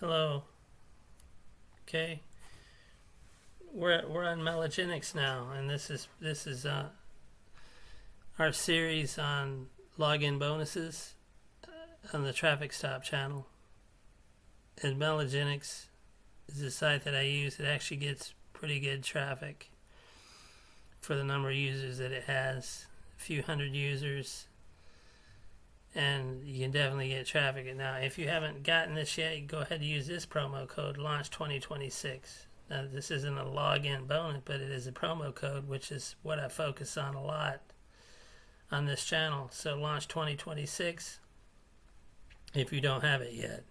Hello. Okay, we're on Mailigenics now, and this is our series on login bonuses on the Traffic Stop channel. And Mailigenics is the site that I use. It actually gets pretty good traffic for the number of users that it has, a few hundred users, and you can definitely get traffic. Now, if you haven't gotten this yet, go ahead and use this promo code, Launch 2026. Now, this isn't a login bonus, but it is a promo code, which is what I focus on a lot on this channel. So, Launch 2026, if you don't have it yet.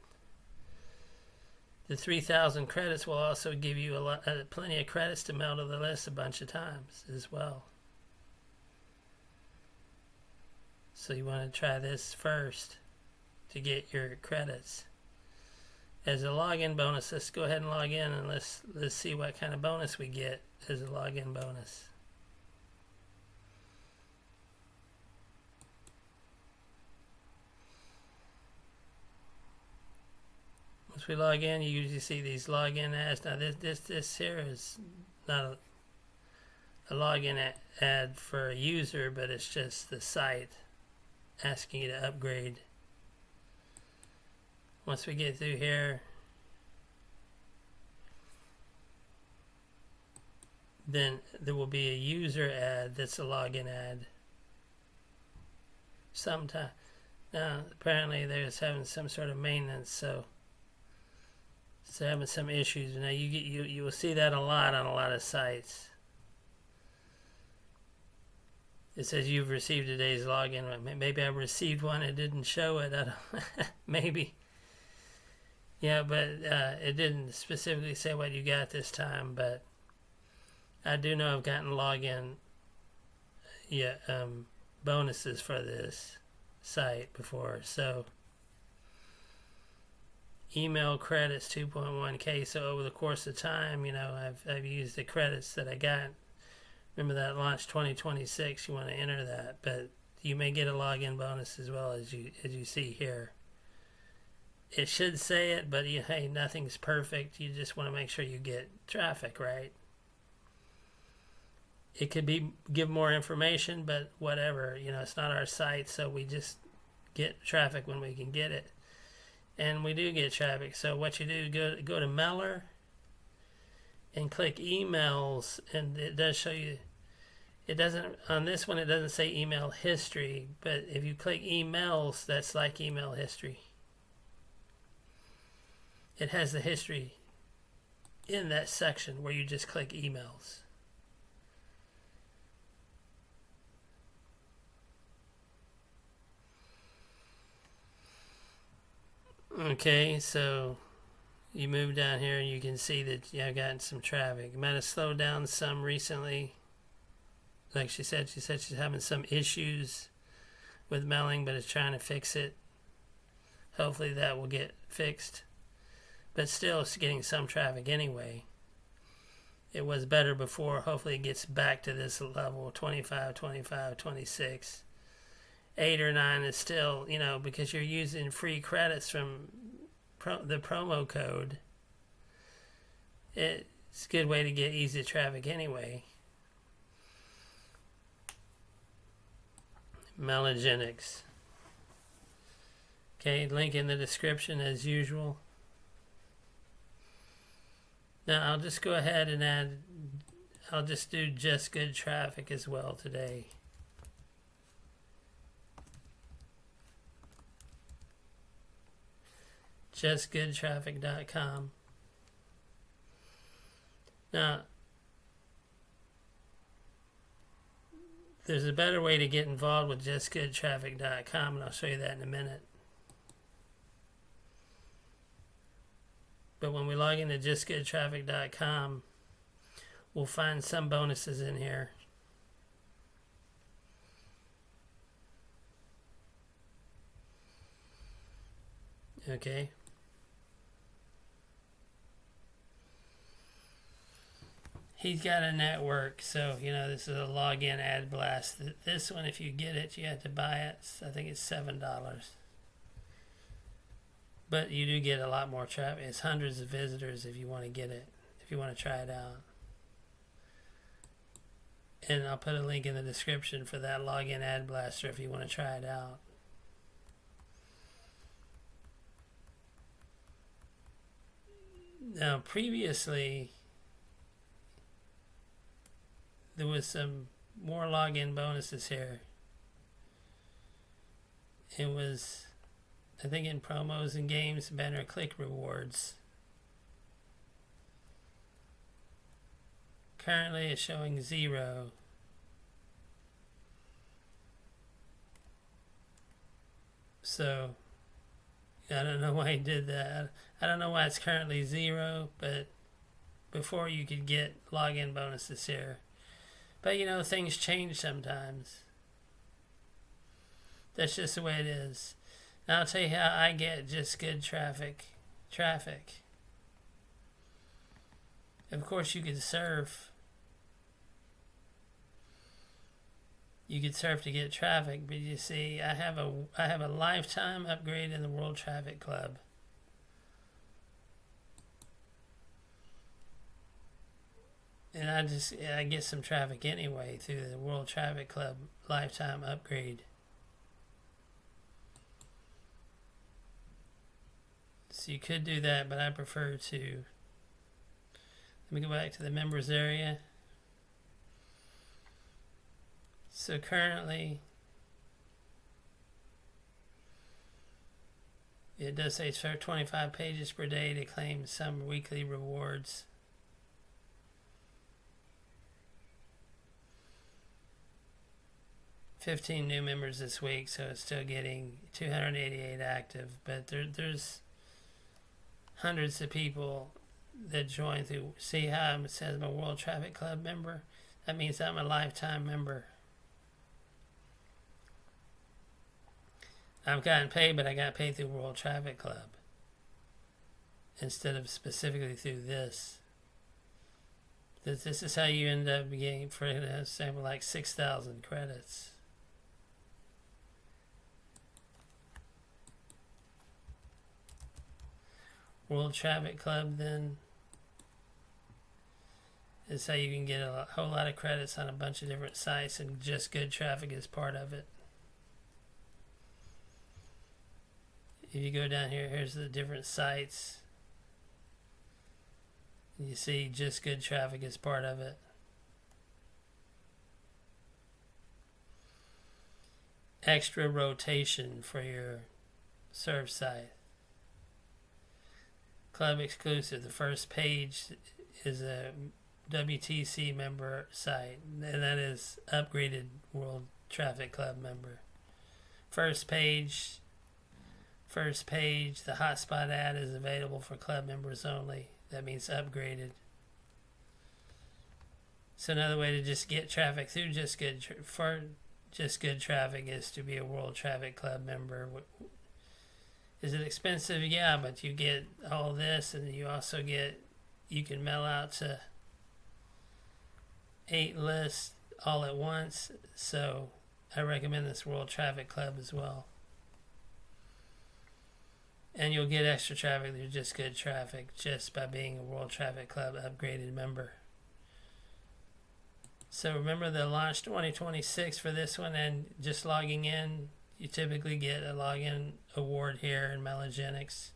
The 3,000 credits will also give you plenty of credits to mail to the list a bunch of times as well. So you want to try this first to get your credits. As a login bonus, let's go ahead and log in and let's see what kind of bonus we get as a login bonus. Once we log in, you usually see these login ads. Now this here is not a login ad for a user, but it's just the site asking you to upgrade. Once we get through here, then there will be a user ad that's a login ad. Sometime now, apparently they're having some sort of maintenance, so it's having some issues. Now you will see that a lot on a lot of sites. It says you've received today's login. Maybe I received one. It didn't show it. I don't maybe. Yeah, but it didn't specifically say what you got this time. But I do know I've gotten login bonuses for this site before. So email credits 2.1K. So over the course of time, I've used the credits that I got. Remember that Launch 2026, you want to enter that, but you may get a login bonus as well as you see here. It should say it, but hey, nothing's perfect. You just want to make sure you get traffic, right? It could give more information, but whatever. It's not our site, so we just get traffic when we can get it. And we do get traffic. So what you do, go to Mailer and click emails, and it does show you. It doesn't, on this one it doesn't say email history, but if you click emails, that's like email history. It has the history in that section where you just click emails. Okay, so you move down here and you can see that I've gotten some traffic. It might have slowed down some recently. Like she said she's having some issues with mailing, but is trying to fix it. Hopefully that will get fixed. But still, it's getting some traffic anyway. It was better before. Hopefully it gets back to this level, 25, 25, 26. 8 or 9 is still, because you're using free credits from the promo code. It's a good way to get easy traffic anyway. Mailigenics. Okay, link in the description as usual. Now I'll just go ahead and I'll just do just good traffic as well today. JustGoodTraffic.com. Now, there's a better way to get involved with JustGoodTraffic.com, and I'll show you that in a minute. But when we log into JustGoodTraffic.com, we'll find some bonuses in here. Okay. He's got a network, so this is a login ad blast. This one, if you get it, you have to buy it. I think it's $7. But you do get a lot more traffic. It's hundreds of visitors if you want to get it, if you want to try it out. And I'll put a link in the description for that login ad blaster if you want to try it out. Now, previously, there was some more login bonuses here. It was, I think, in promos and games, banner click rewards. Currently it's showing 0. So I don't know why he did that. I don't know why it's currently 0, but before you could get login bonuses here. But you know, things change sometimes. That's just the way it is. Now I'll tell you how I get just good traffic. Of course you could surf. You could surf to get traffic, but you see, I have a lifetime upgrade in the World Traffic Club. And I get some traffic anyway through the World Traffic Club lifetime upgrade. So you could do that, but I prefer to. Let me go back to the members area. So currently, it does say it's 25 pages per day to claim some weekly rewards. $15 new members this week, so it's still getting 288 active, but there's hundreds of people that join through. See how it says I'm a World Traffic Club member? That means I'm a lifetime member. I've gotten paid, but I got paid through World Traffic Club instead of specifically through this. This is how you end up getting, for example, like 6,000 credits. World Traffic Club then is how you can get a whole lot of credits on a bunch of different sites, and just good traffic is part of it. If you go down here, here's the different sites. And you see just good traffic is part of it. Extra rotation for your serve site. Club exclusive. The first page is a WTC member site, and that is upgraded World Traffic Club member. First page, the hotspot ad is available for club members only. That means upgraded. So another way to just get traffic through just good traffic is to be a World Traffic Club member. Is it expensive? Yeah, but you get all this, and you also you can mail out to 8 lists all at once. So I recommend this World Traffic Club as well. And you'll get extra traffic through just good traffic just by being a World Traffic Club upgraded member. So remember the launch 2026 for this one, and just logging in, you typically get a login award here in Mailigenics.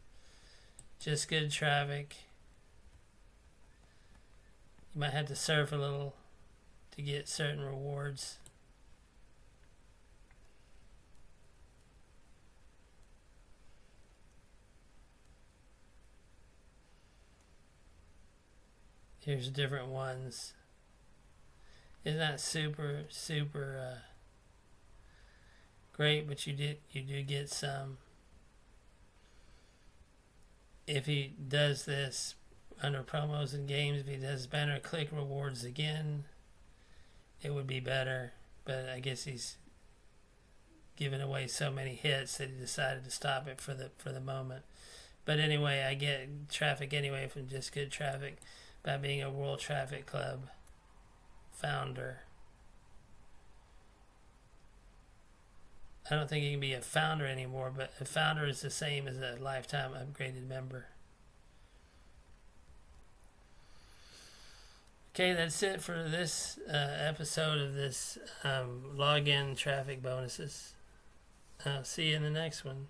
Just good traffic. You might have to surf a little to get certain rewards. Here's different ones. Isn't that super great? But you do get some. If he does this under promos and games, if he does banner click rewards again, it would be better. But I guess he's giving away so many hits that he decided to stop it for the moment. But anyway, I get traffic anyway from just good traffic by being a World Traffic Club founder. I don't think you can be a founder anymore, but a founder is the same as a lifetime upgraded member. Okay, that's it for this episode of this login traffic bonuses. See you in the next one.